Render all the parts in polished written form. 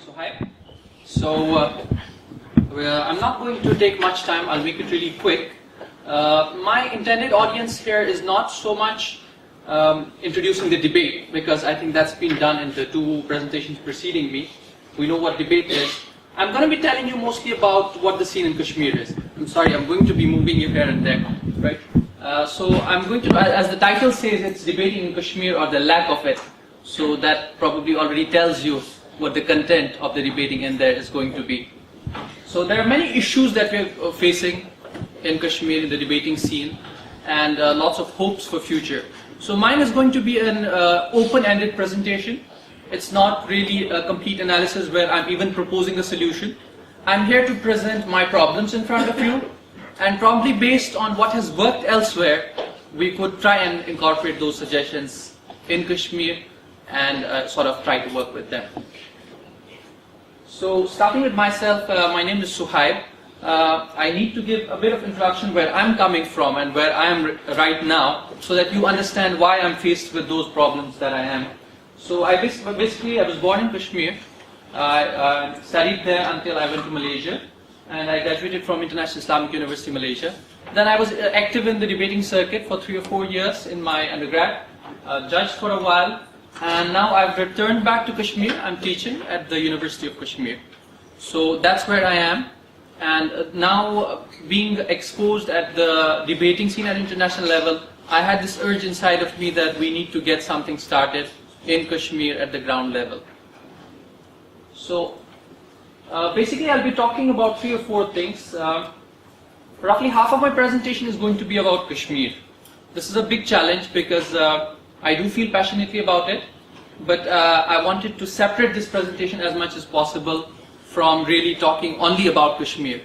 Suhaib. I'm not going to take much time, I'll make it really quick. My intended audience here is not so much introducing the debate, because I think that's been done in the two presentations preceding me. We know what debate is. I'm going to be telling you mostly about what the scene in Kashmir is. I'm sorry, I'm going to be moving you here and there, right? So I'm going to, as the title says, it's debating in Kashmir or the lack of it. So that probably already tells you what the content of the debating in there is going to be. So there are many issues that we're facing in Kashmir in the debating scene, and lots of hopes for future. So mine is going to be an open-ended presentation. It's not really a complete analysis where I'm even proposing a solution. I'm here to present my problems in front of you, and probably based on what has worked elsewhere, we could try and incorporate those suggestions in Kashmir and sort of try to work with them. So starting with myself, my name is Suhaib. I need to give a bit of introduction where I'm coming from and where I am right now, so that you understand why I'm faced with those problems that I am. So I was born in Kashmir. I studied there until I went to Malaysia, and I graduated from International Islamic University, Malaysia. Then I was active in the debating circuit for 3 or 4 years in my undergrad, judged for a while, and now I've returned back to Kashmir. I'm teaching at the University of Kashmir. So that's where I am. And now being exposed at the debating scene at international level, I had this urge inside of me that we need to get something started in Kashmir at the ground level. So basically I'll be talking about 3 or 4 things. Roughly half of my presentation is going to be about Kashmir. This is a big challenge because I do feel passionately about it, but I wanted to separate this presentation as much as possible from really talking only about Kashmir.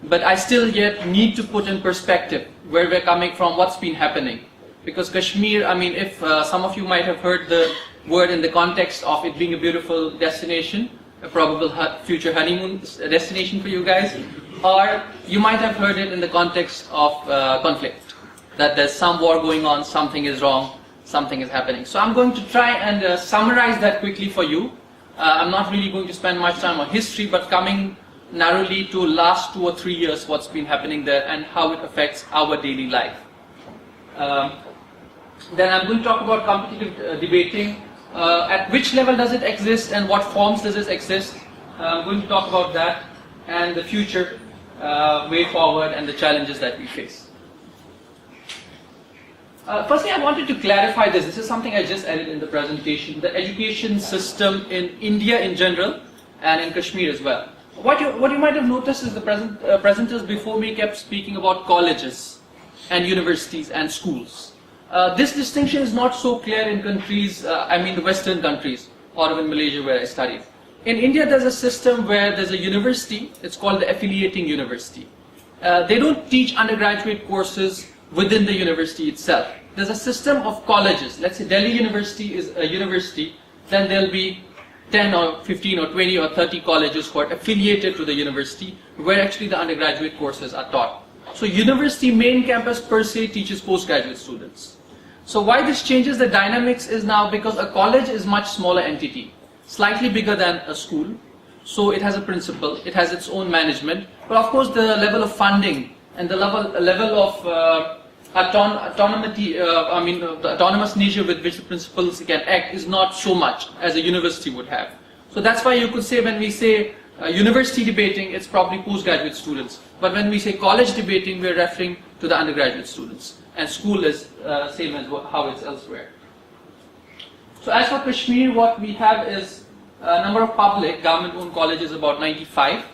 But I still yet need to put in perspective where we're coming from, what's been happening. Because Kashmir, I mean, if some of you might have heard the word in the context of it being a beautiful destination, a probable future honeymoon destination for you guys, or you might have heard it in the context of conflict, that there's some war going on, something is wrong, something is happening. So I'm going to try and summarize that quickly for you. I'm not really going to spend much time on history, but coming narrowly to last 2 or 3 years, what's been happening there and how it affects our daily life. Then I'm going to talk about competitive debating. At which level does it exist and what forms does it exist? I'm going to talk about that and the future way forward and the challenges that we face. Firstly, I wanted to clarify this. This is something I just added in the presentation. The education system in India in general and in Kashmir as well. What you might have noticed is the presenters before me kept speaking about colleges and universities and schools. This distinction is not so clear in countries, the Western countries, or even Malaysia where I studied. In India, there's a system where there's a university. It's called the affiliating university. They don't teach undergraduate courses within the university itself. There's a system of colleges. Let's say Delhi University is a university, then there'll be 10 or 15 or 20 or 30 colleges who are affiliated to the university, where actually the undergraduate courses are taught. So university main campus per se teaches postgraduate students. So why this changes the dynamics is now because a college is much smaller entity, slightly bigger than a school. So it has a principal, it has its own management, but of course the level of funding and the level of the autonomous nature with which the principals can act is not so much as a university would have. So that's why you could say when we say university debating, it's probably postgraduate students. But when we say college debating, we're referring to the undergraduate students. And school is same as how it's elsewhere. So as for Kashmir, what we have is a number of public government-owned colleges, about 95.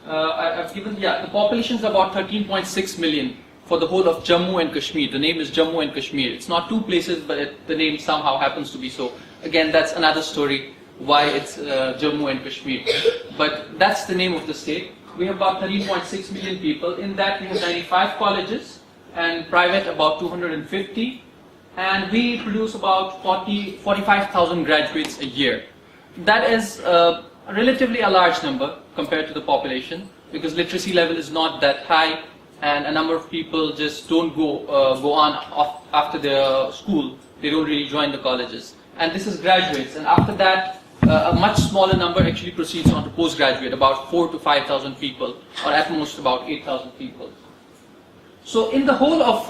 I've given, the population is about 13.6 million for the whole of Jammu and Kashmir. The name is Jammu and Kashmir. It's not 2 places, but the name somehow happens to be so. Again, that's another story, why it's Jammu and Kashmir. But that's the name of the state. We have about 13.6 million people. In that, we have 95 colleges, and private about 250. And we produce about 45,000 graduates a year. That is relatively a large number compared to the population, because literacy level is not that high, and a number of people just don't go on after their school. They don't really join the colleges. And this is graduates. And after that, a much smaller number actually proceeds on to postgraduate, about 4,000 to 5,000 people, or at most about 8,000 people. So in the whole of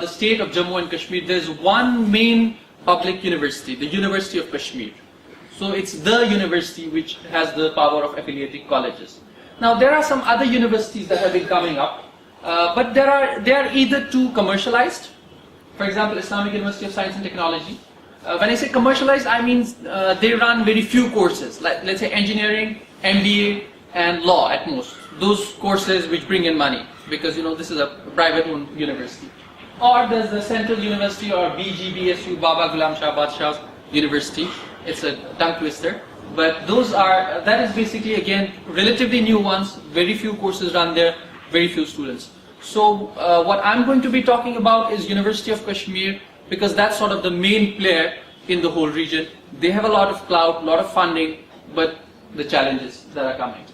the state of Jammu and Kashmir, there's one main public university, the University of Kashmir. So it's the university which has the power of affiliating colleges. Now there are some other universities that have been coming up, but they are either too commercialized. For example, Islamic University of Science and Technology. When I say commercialized, I mean they run very few courses, like let's say engineering, MBA, and law at most. Those courses which bring in money, because this is a private-owned university. Or there's the Central University, or BGBSU, Baba Ghulam Shah Badshah University. It's a tongue twister, but that is basically again relatively new ones. Very few courses run there, very few students. So what I'm going to be talking about is University of Kashmir, because that's sort of the main player in the whole region. They have a lot of clout, a lot of funding, but the challenges that are coming.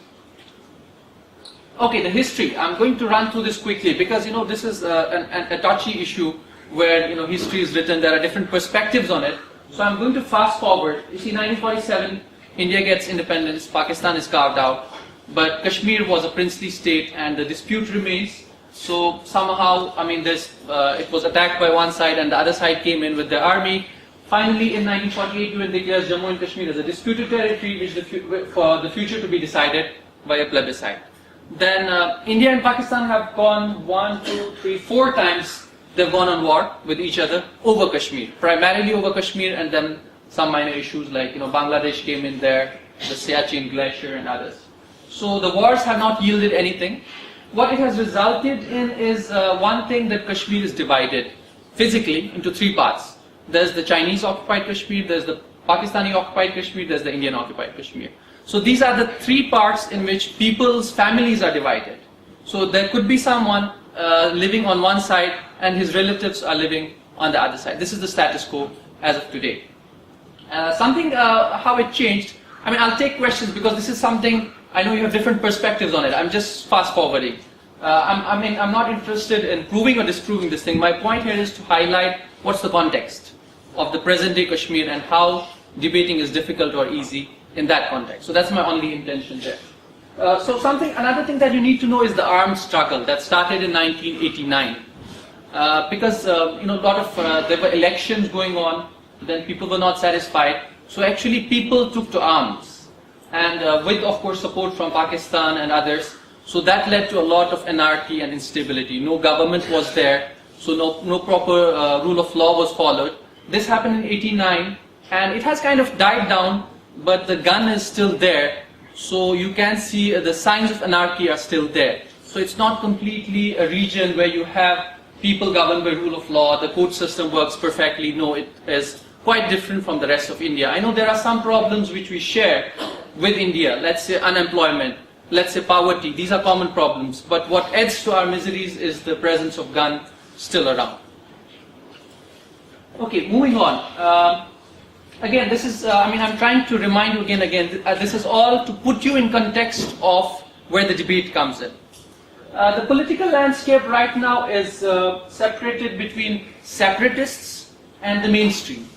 Okay, the history. I'm going to run through this quickly because this is a touchy issue where history is written. There are different perspectives on it. So I'm going to fast forward. You see, 1947, India gets independence. Pakistan is carved out, but Kashmir was a princely state, and the dispute remains. So somehow, it was attacked by one side, and the other side came in with their army. Finally, in 1948, UN declares Jammu and Kashmir as a disputed territory, which for the future to be decided by a plebiscite. Then India and Pakistan have gone 1, 2, 3, 4 times. They've gone on war with each other over Kashmir, primarily over Kashmir, and then some minor issues like Bangladesh came in there, the Siachen Glacier, and others. So the wars have not yielded anything. What it has resulted in is one thing, that Kashmir is divided physically into 3 parts. There's the Chinese occupied Kashmir, there's the Pakistani occupied Kashmir, there's the Indian occupied Kashmir. So these are the 3 parts in which people's families are divided. So there could be someone living on one side and his relatives are living on the other side. This is the status quo as of today. How it changed, I'll take questions because this is something, I know you have different perspectives on it. I'm just fast forwarding. I'm not interested in proving or disproving this thing. My point here is to highlight what's the context of the present day Kashmir and how debating is difficult or easy in that context. So that's my only intention there. Another thing that you need to know is the armed struggle that started in 1989. Because there were elections going on, then people were not satisfied. So actually people took to arms, and with of course support from Pakistan and others. So that led to a lot of anarchy and instability. No government was there, so no proper rule of law was followed. This happened in '89, and it has kind of died down, but the gun is still there. So you can see the signs of anarchy are still there. So it's not completely a region where you have people governed by rule of law, the court system works perfectly. No, it is quite different from the rest of India. I know there are some problems which we share with India, let's say unemployment, let's say poverty. These are common problems, but what adds to our miseries is the presence of gun still around. Okay, moving on. Again, this is, I'm trying to remind you again, this is all to put you in context of where the debate comes in. The political landscape right now is separated between separatists and the mainstream.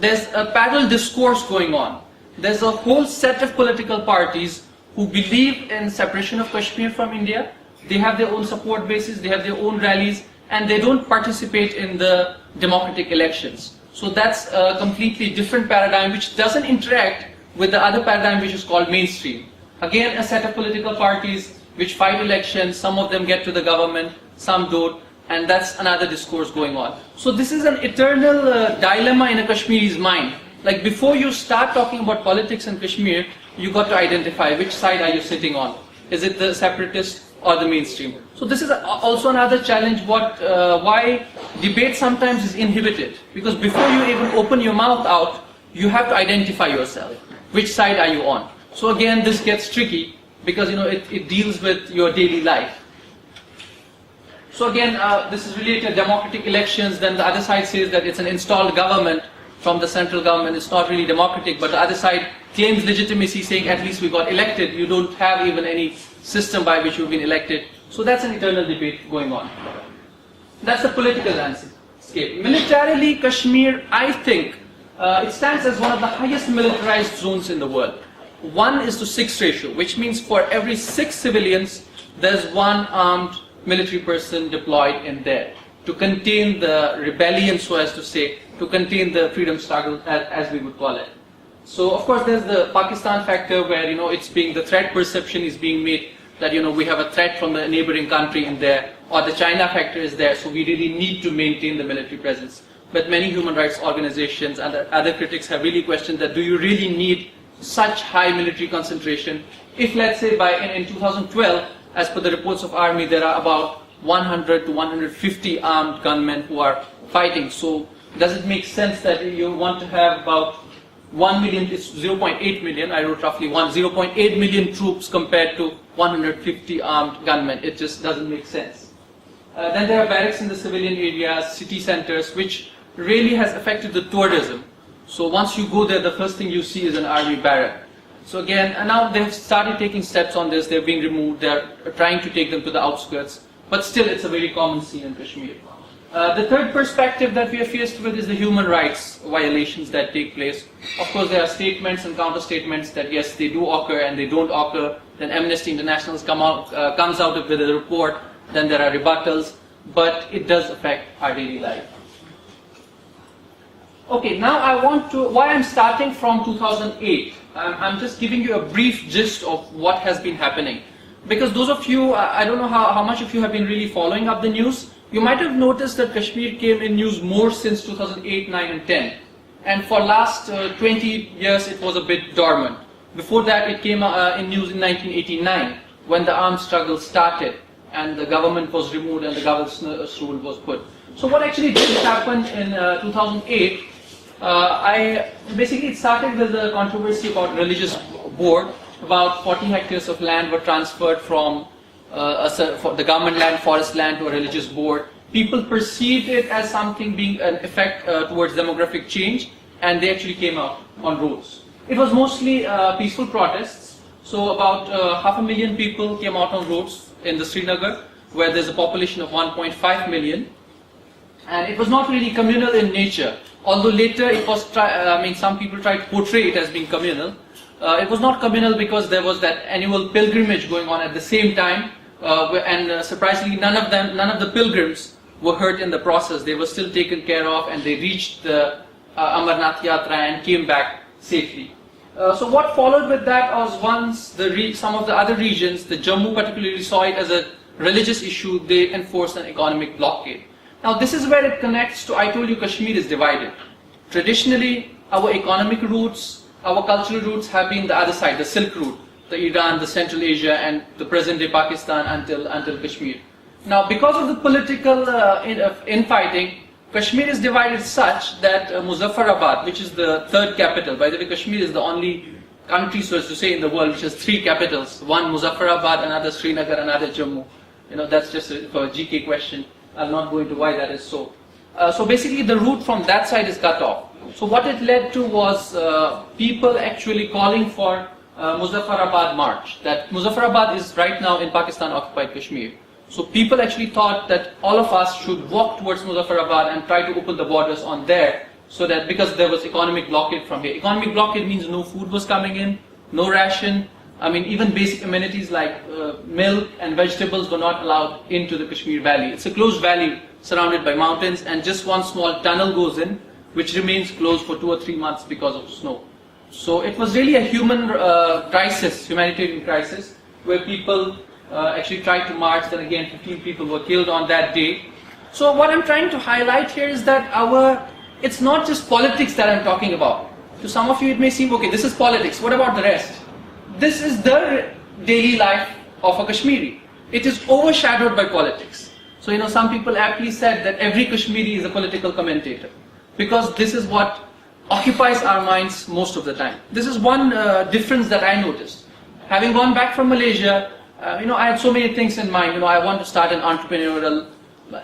There's a parallel discourse going on. There's a whole set of political parties who believe in separation of Kashmir from India. They have their own support bases, they have their own rallies, and they don't participate in the democratic elections. So that's a completely different paradigm which doesn't interact with the other paradigm which is called mainstream. Again, a set of political parties which fight elections, some of them get to the government, some don't, and that's another discourse going on. So this is an eternal dilemma in a Kashmiri's mind. Like before you start talking about politics in Kashmir, you got to identify which side are you sitting on. Is it the separatist or the mainstream? So this is also another challenge, why debate sometimes is inhibited. Because before you even open your mouth out, you have to identify yourself. Which side are you on? So again, this gets tricky because it deals with your daily life. So again, this is related to democratic elections. Then the other side says that it's an installed government from the central government. It's not really democratic, but the other side claims legitimacy, saying at least we got elected. You don't have even any system by which you've been elected. So that's an eternal debate going on. That's the political landscape. Militarily, Kashmir, I think, It stands as one of the highest militarized zones in the world. 1:6 ratio, which means for every 6 civilians, there's one armed military person deployed in there to contain the rebellion, so as to say, to contain the freedom struggle, as we would call it. So of course there's the Pakistan factor where, the threat perception is being made that, we have a threat from the neighboring country in there, or the China factor is there, so we really need to maintain the military presence. But many human rights organizations and other critics have really questioned that, do you really need such high military concentration? If, let's say, in 2012, as per the reports of army, there are about 100 to 150 armed gunmen who are fighting. So does it make sense that you want to have about 1 million, it's 0.8 million, I wrote roughly 0.8 million troops compared to 150 armed gunmen? It just doesn't make sense. Then there are barracks in the civilian areas, city centers, which really has affected the tourism. So once you go there, the first thing you see is an army barrack. So again, and now they've started taking steps on this, they're being removed, they're trying to take them to the outskirts, but still it's a very common scene in Kashmir. The third perspective that we are faced with is the human rights violations that take place. Of course, there are statements and counter-statements that yes, they do occur and they don't occur. Then Amnesty International comes out with a report, then there are rebuttals, but it does affect our daily life. Okay, now why I'm starting from 2008. I'm just giving you a brief gist of what has been happening. Because those of you, I don't know how much of you have been really following up the news. You might have noticed that Kashmir came in news more since 2008, 9 and 10. And for last 20 years it was a bit dormant. Before that it came in news in 1989 when the armed struggle started and the government was removed and the governor's rule was put. So what actually did happen in 2008, it started with a controversy about religious board. About 40 hectares of land were transferred from the government land, forest land, to a religious board. People perceived it as something being an effect towards demographic change, and they actually came out on roads. It was mostly peaceful protests. So about 500,000 people came out on roads in the Srinagar, where there's a population of 1.5 million. And it was not really communal in nature. Although later it was, some people tried to portray it as being communal. It was not communal because there was that annual pilgrimage going on at the same time, and surprisingly, none of the pilgrims were hurt in the process. They were still taken care of, and they reached the Amarnath Yatra and came back safely. So what followed with that was once some of the other regions, the Jammu particularly saw it as a religious issue, they enforced an economic blockade. Now this is where it connects to, I told you Kashmir is divided. Traditionally, our economic roots, our cultural roots have been the other side, the Silk Route, the Iran, the Central Asia, and the present-day Pakistan until Kashmir. Now, because of the political infighting, Kashmir is divided such that Muzaffarabad, which is the third capital, by the way, Kashmir is the only country, so as to say, in the world which has 3 capitals. One Muzaffarabad, another Srinagar, another Jammu. That's just for a GK question. I'll not go into why that is so. So basically, the route from that side is cut off. So what it led to was people actually calling for Muzaffarabad march. That Muzaffarabad is right now in Pakistan occupied Kashmir. So people actually thought that all of us should walk towards Muzaffarabad and try to open the borders on there, so that because there was economic blockade from here. Economic blockade means no food was coming in, no ration. Even basic amenities like milk and vegetables were not allowed into the Kashmir Valley. It's a closed valley surrounded by mountains, and just one small tunnel goes in, which remains closed for 2 or 3 months because of snow. So it was really a humanitarian crisis, where people actually tried to march. Then again, 15 people were killed on that day. So what I'm trying to highlight here is that it's not just politics that I'm talking about. To some of you it may seem, okay, this is politics, what about the rest? This is the daily life of a Kashmiri. It is overshadowed by politics. So some people aptly said that every Kashmiri is a political commentator, because this is what occupies our minds most of the time. This is one difference that I noticed. Having gone back from Malaysia, I had so many things in mind. I want to start an entrepreneurial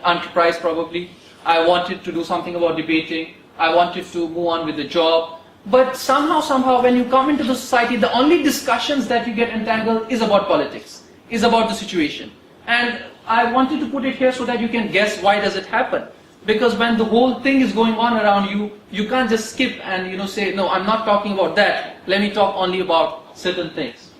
enterprise probably. I wanted to do something about debating. I wanted to move on with the job. But somehow when you come into the society, the only discussions that you get entangled is about politics, is about the situation. And I wanted to put it here so that you can guess why does it happen. Because when the whole thing is going on around you, you can't just skip and say, no, I'm not talking about that. Let me talk only about certain things.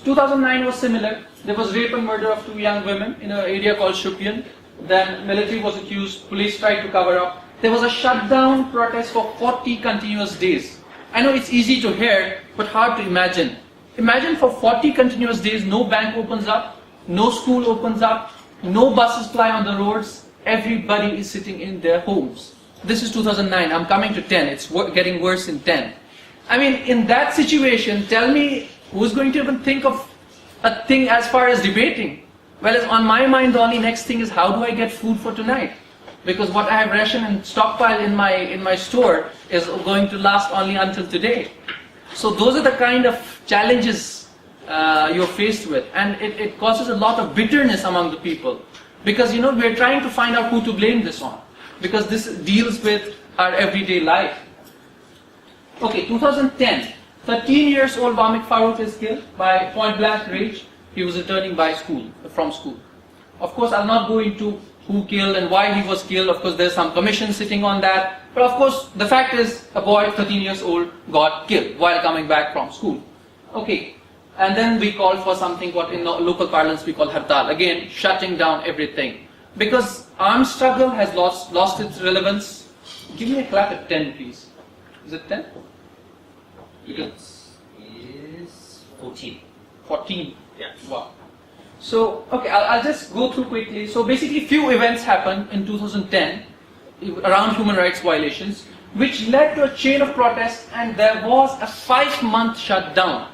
2009 was similar. There was rape and murder of 2 young women in an area called Shupian. Then military was accused, police tried to cover up. There was a shutdown protest for 40 continuous days. I know it's easy to hear, but hard to imagine. Imagine for 40 continuous days, no bank opens up, no school opens up, no buses fly on the roads, everybody is sitting in their homes. This is 2009, I'm coming to 10, it's getting worse in 10. I mean, in that situation, tell me, who's going to even think of a thing as far as debating? Well, on my mind, the only next thing is how do I get food for tonight? Because what I have rationed and stockpiled in my store is going to last only until today. So those are the kind of challenges you're faced with, and it causes a lot of bitterness among the people. Because we're trying to find out who to blame this on, because this deals with our everyday life. Okay, 2010, 13 years old Vamik Farooq is killed by point blank range. He was returning from school. Of course, I'll not go into who killed and why he was killed. Of course, there's some commission sitting on that. But of course, the fact is, a boy 13 years old got killed while coming back from school. Okay, and then we called for something what in local parlance we call hartal. Again, shutting down everything. Because armed struggle has lost its relevance. Give me a clap at 10, please. Is it 10? It is 14. 14? Yeah. Wow. So, okay, I'll just go through quickly. So basically, few events happened in 2010 around human rights violations, which led to a chain of protests, and there was a 5-month shutdown.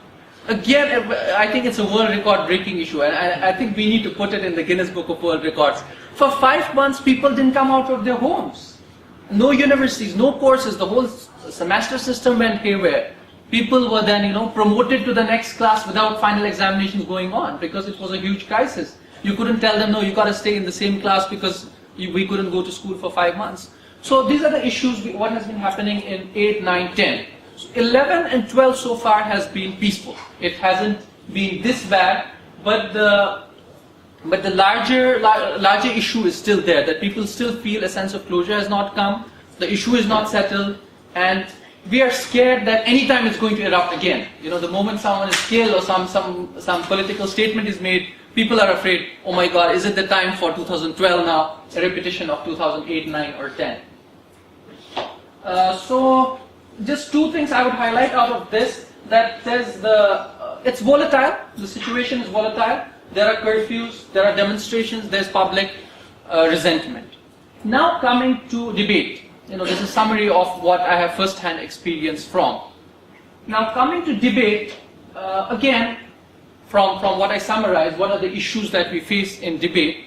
Again, I think it's a world record breaking issue, and I think we need to put it in the Guinness Book of World Records. For 5 months, people didn't come out of their homes. No universities, no courses, the whole semester system went haywire. People were then, promoted to the next class without final examinations going on, because it was a huge crisis. You couldn't tell them, no, you got to stay in the same class because we couldn't go to school for 5 months. So these are the issues, what has been happening in 8, 9, 10. So 11 and 12 so far has been peaceful. It hasn't been this bad, but the larger issue is still there, that people still feel a sense of closure has not come, the issue is not settled, and we are scared that anytime it's going to erupt again. The moment someone is killed or some political statement is made, people are afraid, oh my God, is it the time for 2012 now, a repetition of 2008, 9 or 10. So just 2 things I would highlight out of this, that says it's volatile, the situation is volatile, there are curfews, there are demonstrations, there's public resentment. Now coming to debate. This is a summary of what I have first-hand experience from. Now coming to debate, again, from what I summarized, what are the issues that we face in debate?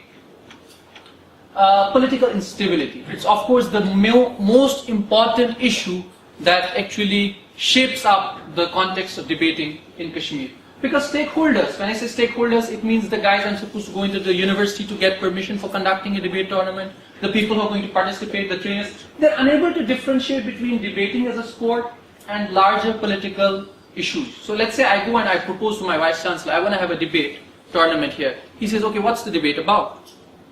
Political instability. It's of course the most important issue that actually shapes up the context of debating in Kashmir. Because stakeholders, when I say stakeholders, it means the guys I'm supposed to go into the university to get permission for conducting a debate tournament, the people who are going to participate, the trainers, they're unable to differentiate between debating as a sport and larger political issues. So let's say I go and I propose to my Vice Chancellor, I want to have a debate tournament here. He says, okay, what's the debate about?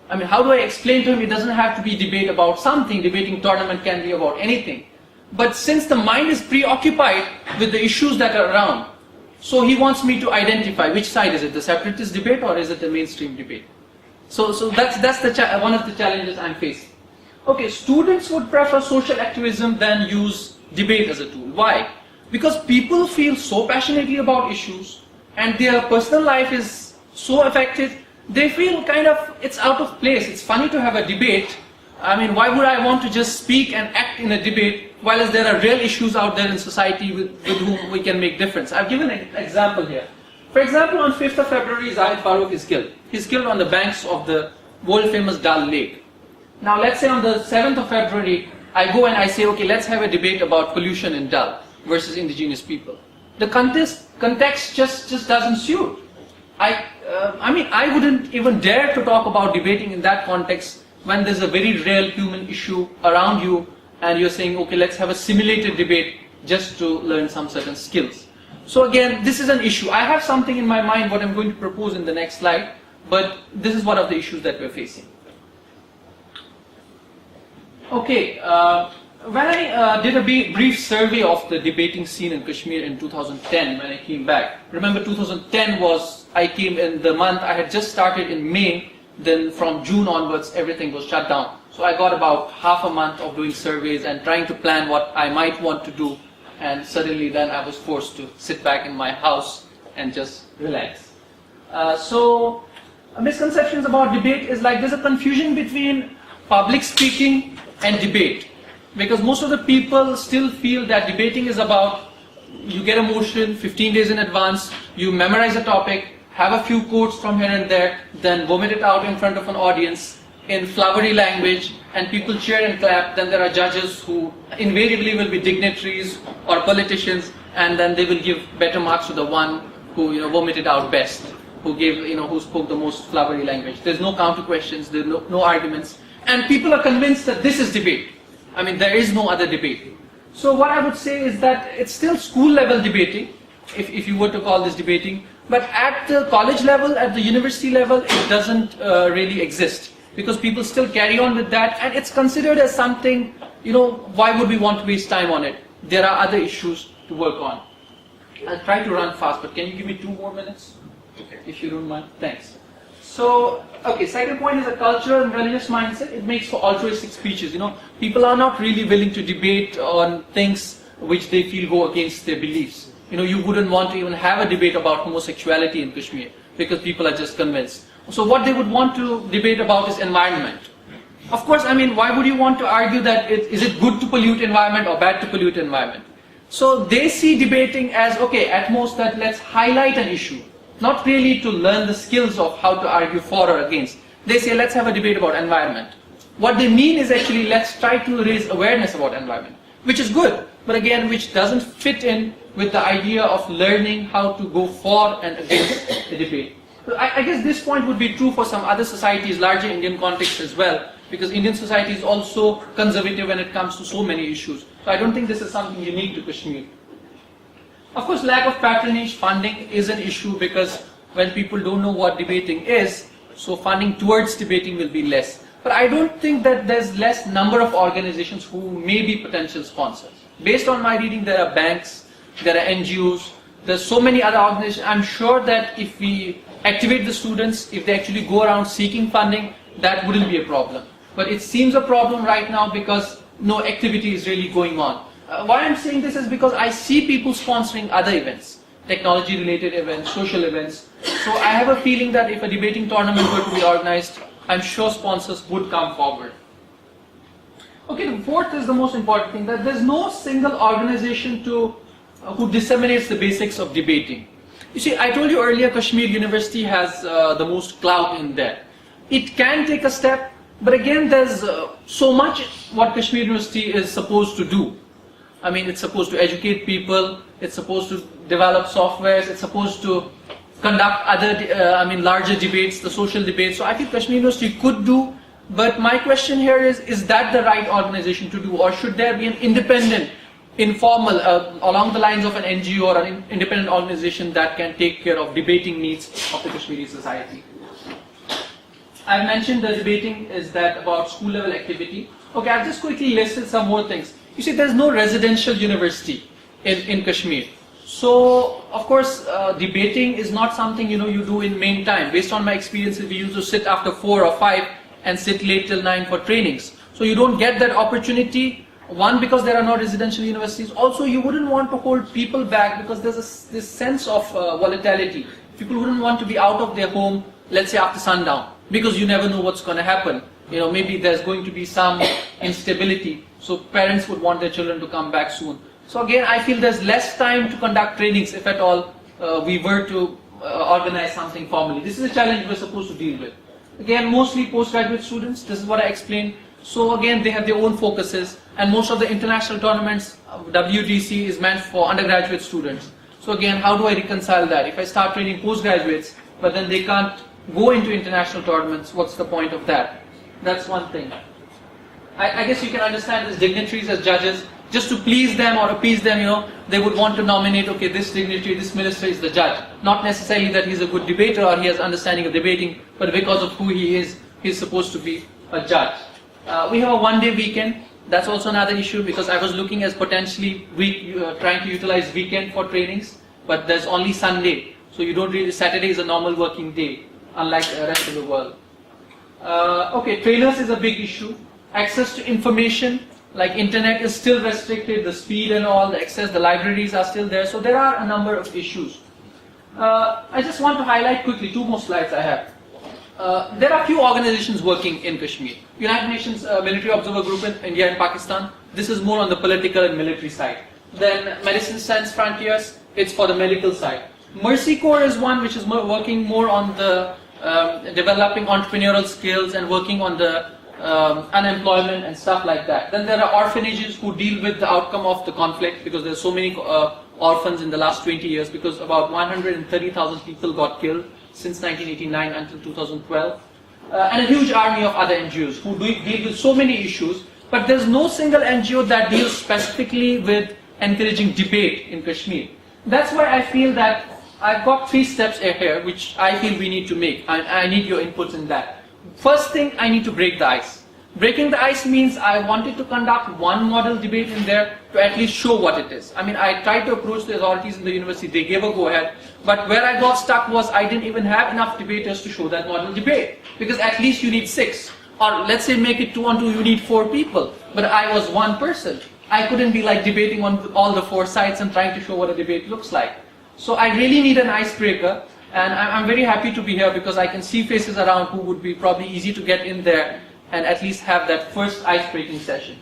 I mean, how do I explain to him it doesn't have to be debate about something, debating tournament can be about anything. But since the mind is preoccupied with the issues that are around, so he wants me to identify which side is it, the separatist debate or is it the mainstream debate? So that's one of the challenges I'm facing. Okay, students would prefer social activism than use debate as a tool. Why? Because people feel so passionately about issues and their personal life is so affected, they feel kind of it's out of place. It's funny to have a debate. I mean, why would I want to just speak and act in a debate while there are real issues out there in society with whom we can make difference? I've given an example here. For example, on 5th of February, Zahid Farooq is killed. He's killed on the banks of the world-famous Dal Lake. Now, let's say on the 7th of February, I go and I say, okay, let's have a debate about pollution in Dal versus indigenous people. The context just doesn't suit. I mean, I wouldn't even dare to talk about debating in that context when there's a very real human issue around you and you're saying, okay, let's have a simulated debate just to learn some certain skills. So again, this is an issue. I have something in my mind what I'm going to propose in the next slide, but this is one of the issues that we're facing. Okay, when I did a brief survey of the debating scene in Kashmir in 2010 when I came back, remember 2010 was, I came in the month, I had just started in May, then from June onwards everything was shut down. So I got about half a month of doing surveys and trying to plan what I might want to do, and suddenly then I was forced to sit back in my house and just relax. So misconceptions about debate is like there's a confusion between public speaking and debate, because most of the people still feel that debating is about you get a motion 15 days in advance, you memorize a topic, have a few quotes from here and there, then vomit it out in front of an audience in flowery language, and people cheer and clap. Then there are judges who invariably will be dignitaries or politicians, and then they will give better marks to the one who vomited out best, who gave who spoke the most flowery language. There's no counter questions, there's no arguments, and people are convinced that this is debate. I mean, there is no other debate. So what I would say is that it's still school level debating, if you were to call this debating, but at the college level, at the university level, it doesn't really exist, because people still carry on with that, and it's considered as something, why would we want to waste time on it? There are other issues to work on. I'll try to run fast, but can you give me 2 more minutes? Okay. If you don't mind. Thanks. So, okay, second point is a cultural and religious mindset. It makes for altruistic speeches. People are not really willing to debate on things which they feel go against their beliefs. You wouldn't want to even have a debate about homosexuality in Kashmir, because people are just convinced. So what they would want to debate about is environment. Of course, I mean, why would you want to argue that is it good to pollute environment or bad to pollute environment? So they see debating as, okay, at most that let's highlight an issue, not really to learn the skills of how to argue for or against. They say, let's have a debate about environment. What they mean is actually, let's try to raise awareness about environment, which is good, but again, which doesn't fit in with the idea of learning how to go for and against the debate. So I guess this point would be true for some other societies, larger Indian context as well, because Indian society is also conservative when it comes to so many issues. So I don't think this is something unique to Kashmir. Of course, lack of patronage funding is an issue, because when people don't know what debating is, so funding towards debating will be less. But I don't think that there's less number of organizations who may be potential sponsors. Based on my reading, there are banks, there are NGOs, there's so many other organizations. I'm sure that if we activate the students, if they actually go around seeking funding, that wouldn't be a problem. But it seems a problem right now because no activity is really going on. Why I'm saying this is because I see people sponsoring other events, technology related events, social events. So I have a feeling that if a debating tournament were to be organized, I'm sure sponsors would come forward. Okay, the fourth is the most important thing, that there's no single organization who disseminates the basics of debating. You see, I told you earlier, Kashmir University has the most clout in there. It can take a step, but again, there's so much what Kashmir University is supposed to do. I mean, it's supposed to educate people, it's supposed to develop softwares, it's supposed to conduct other, larger debates, the social debates. So I think Kashmir University could do, but my question here is that the right organization to do, or should there be an independent, informal, along the lines of an NGO or an independent organization that can take care of debating needs of the Kashmiri society? I've mentioned the debating is that about school level activity. Okay, I've just quickly listed some more things. You see, there's no residential university in Kashmir. So, of course, debating is not something you do in main time. Based on my experiences, we used to sit after 4 or 5 and sit late till 9 for trainings. So you don't get that opportunity. One, because there are no residential universities. Also, you wouldn't want to hold people back because there's this sense of volatility. People wouldn't want to be out of their home, let's say after sundown, because you never know what's going to happen. Maybe there's going to be some instability. So parents would want their children to come back soon. So again, I feel there's less time to conduct trainings, if at all we were to organize something formally. This is a challenge we're supposed to deal with. Again, mostly postgraduate students, this is what I explained. So again, they have their own focuses, and most of the international tournaments, WDC is meant for undergraduate students. So again, how do I reconcile that? If I start training postgraduates, but then they can't go into international tournaments, what's the point of that? That's one thing. I guess you can understand as dignitaries, as judges, just to please them or appease them, they would want to nominate, okay, this dignitary, this minister is the judge. Not necessarily that he's a good debater or he has understanding of debating, but because of who he is, he's supposed to be a judge. We have a one-day weekend. That's also another issue because I was looking as potentially trying to utilize weekend for trainings, but there's only Sunday, so you don't really. Saturday is a normal working day, unlike the rest of the world. Okay, trainers is a big issue. Access to information, like internet, is still restricted. The speed and all, the access, the libraries are still there. So there are a number of issues. I just want to highlight quickly 2 more slides I have. There are few organizations working in Kashmir. United Nations Military Observer Group in India and Pakistan. This is more on the political and military side. Then Medicine Sans Frontiers, it's for the medical side. Mercy Corps is one which is working more on the developing entrepreneurial skills and working on the unemployment and stuff like that. Then there are orphanages who deal with the outcome of the conflict because there are so many orphans in the last 20 years because about 130,000 people got killed since 1989 until 2012. And a huge army of other NGOs who deal with so many issues, but there's no single NGO that deals specifically with encouraging debate in Kashmir. That's why I feel that I've got 3 steps here which I feel we need to make. I need your inputs in that. First thing, I need to break the ice. Breaking the ice means I wanted to conduct one model debate in there to at least show what it is. I mean, I tried to approach the authorities in the university, they gave a go-ahead, but where I got stuck was I didn't even have enough debaters to show that model debate, because at least you need 6, or let's say make it 2 on 2, you need 4 people, but I was one person. I couldn't be like debating on all the 4 sides and trying to show what a debate looks like. So I really need an icebreaker, and I'm very happy to be here because I can see faces around who would be probably easy to get in there and at least have that first ice-breaking session.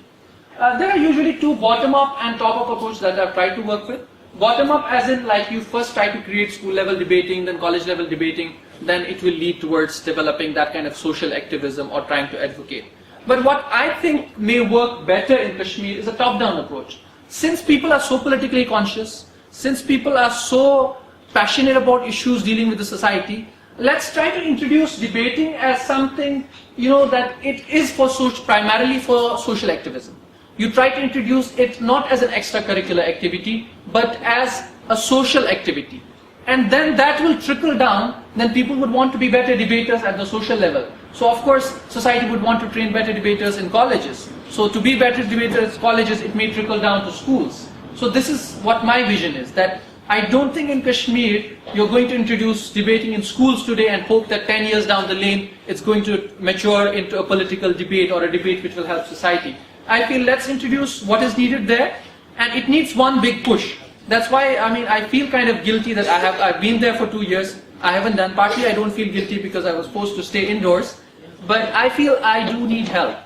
There are usually 2 bottom-up and top-up approach that I've tried to work with. Bottom-up as in like you first try to create school-level debating, then college-level debating, then it will lead towards developing that kind of social activism or trying to advocate. But what I think may work better in Kashmir is a top-down approach. Since people are so politically conscious, since people are so passionate about issues dealing with the society, let's try to introduce debating as something, that it is for primarily for social activism. You try to introduce it not as an extracurricular activity, but as a social activity. And then that will trickle down, then people would want to be better debaters at the social level. So of course, society would want to train better debaters in colleges. So to be better debaters in colleges, it may trickle down to schools. So this is what my vision is, that I don't think in Kashmir you're going to introduce debating in schools today and hope that 10 years down the lane it's going to mature into a political debate or a debate which will help society. I feel let's introduce what is needed there, and it needs one big push. That's why, I feel kind of guilty that I've been there for 2 years. I haven't done, partly I don't feel guilty because I was forced to stay indoors, but I feel I do need help.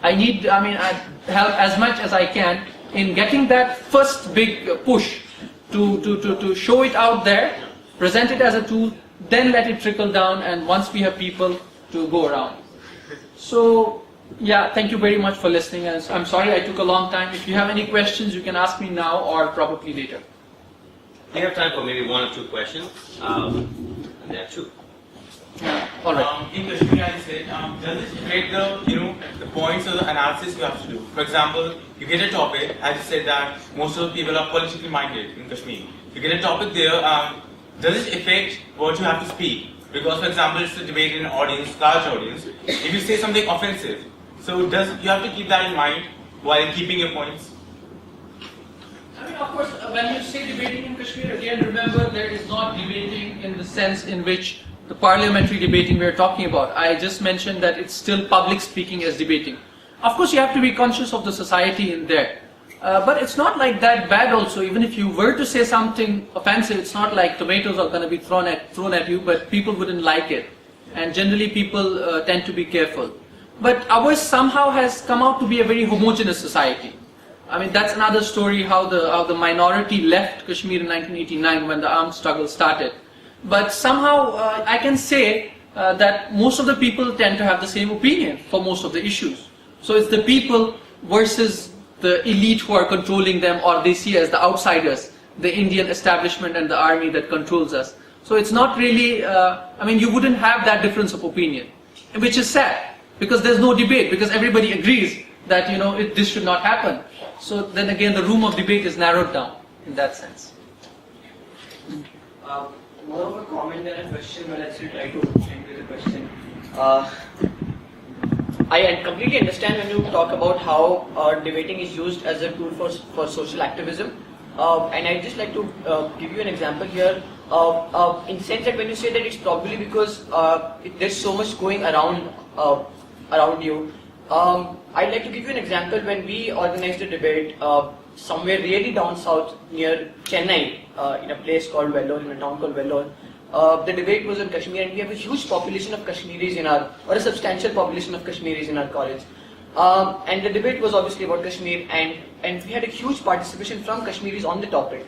I need, help as much as I can in getting that first big push to show it out there, present it as a tool, then let it trickle down, and once we have people to go around. So, yeah, thank you very much for listening. I'm sorry I took a long time. If you have any questions, you can ask me now or probably later. We have time for maybe 1 or 2 questions. There are 2. All right. In Kashmir, as you said, does it break the points of the analysis you have to do? For example, you get a topic, as you said that most of the people are politically minded in Kashmir. You get a topic there, does it affect what you have to speak? Because, for example, it's a debate in an audience, large audience. If you say something offensive, so you have to keep that in mind while keeping your points? Of course, when you say debating in Kashmir, again, remember there is not debating in the sense in which the parliamentary debating we are talking about. I just mentioned that it's still public speaking as debating. Of course, you have to be conscious of the society in there. But it's not like that bad also. Even if you were to say something offensive, it's not like tomatoes are going to be thrown at you, but people wouldn't like it. And generally people tend to be careful. But ours somehow has come out to be a very homogeneous society. That's another story how the minority left Kashmir in 1989 when the armed struggle started. But somehow I can say that most of the people tend to have the same opinion for most of the issues. So it's the people versus the elite who are controlling them, or they see as the outsiders, the Indian establishment and the army that controls us. So it's not really, you wouldn't have that difference of opinion, which is sad, because there's no debate, because everybody agrees that, this should not happen. So then again, the room of debate is narrowed down in that sense. More of a comment than a question, but let's try to end with a question. I completely understand when you talk about how debating is used as a tool for social activism. And I'd just like to give you an example here. In the sense that when you say that it's probably because there's so much going around you. I'd like to give you an example when we organized a debate somewhere really down south near Chennai, in a place called Vellore, in a town called Vellore. The debate was on Kashmir, and we have a huge population of Kashmiris or a substantial population of Kashmiris in our college. And the debate was obviously about Kashmir, and we had a huge participation from Kashmiris on the topic.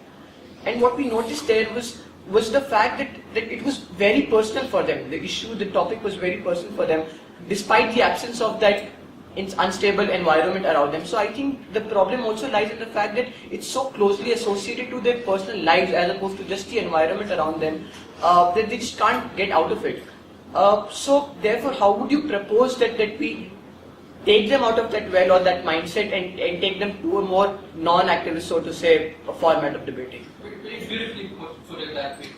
And what we noticed there was the fact that it was very personal for them. The issue, the topic was very personal for them, despite the absence of that unstable environment around them. So I think the problem also lies in the fact that it's so closely associated to their personal lives as opposed to just the environment around them, that they just can't get out of it. So therefore, how would you propose that we take them out of that well or that mindset and take them to a more non-activist, so to say, a format of debating? Very beautifully put it that way.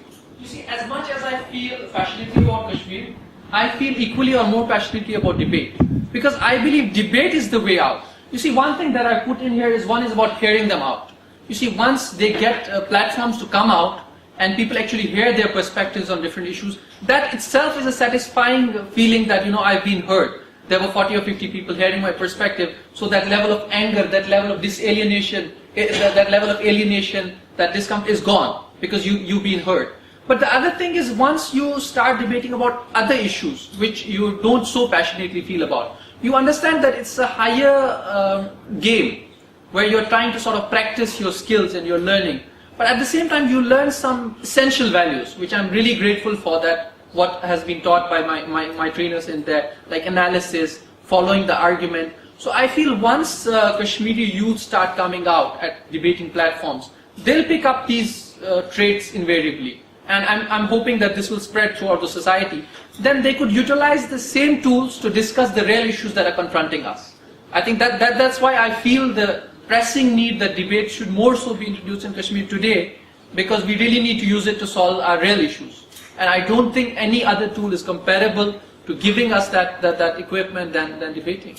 You see, as much as I feel passionately about Kashmir, I feel equally or more passionately about debate. Because I believe debate is the way out. You see, one thing that I put in here is one is about hearing them out. You see, once they get platforms to come out and people actually hear their perspectives on different issues, that itself is a satisfying feeling that, I've been heard. There were 40 or 50 people hearing my perspective, so that level of anger, that level of disalienation, that level of alienation, that discomfort is gone because you've been heard. But the other thing is, once you start debating about other issues which you don't so passionately feel about, you understand that it's a higher game where you're trying to sort of practice your skills and your learning. But at the same time, you learn some essential values, which I'm really grateful for, that what has been taught by my trainers in there, like analysis, following the argument. So I feel once Kashmiri youth start coming out at debating platforms, they'll pick up these traits invariably. And I'm hoping that this will spread throughout the society. Then they could utilize the same tools to discuss the real issues that are confronting us. I think that's why I feel the pressing need that debate should more so be introduced in Kashmir today, because we really need to use it to solve our real issues. And I don't think any other tool is comparable to giving us that equipment than debating.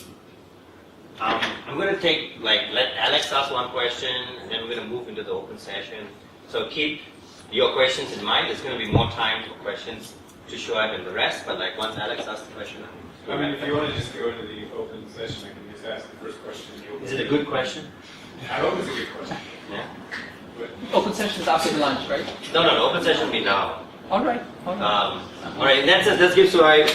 I'm going to let Alex ask one question, and then we're going to move into the open session. So keep your questions in mind. There's going to be more time for questions to Shoaib and the rest, but once Alex asks the question. If you want to just go to the open session, I can just ask the first question. Is it a good question? I hope it's a good question. Yeah. Open session is after the lunch, right? No, open session will be now. All right. All right, in that sense, let's give Shoaib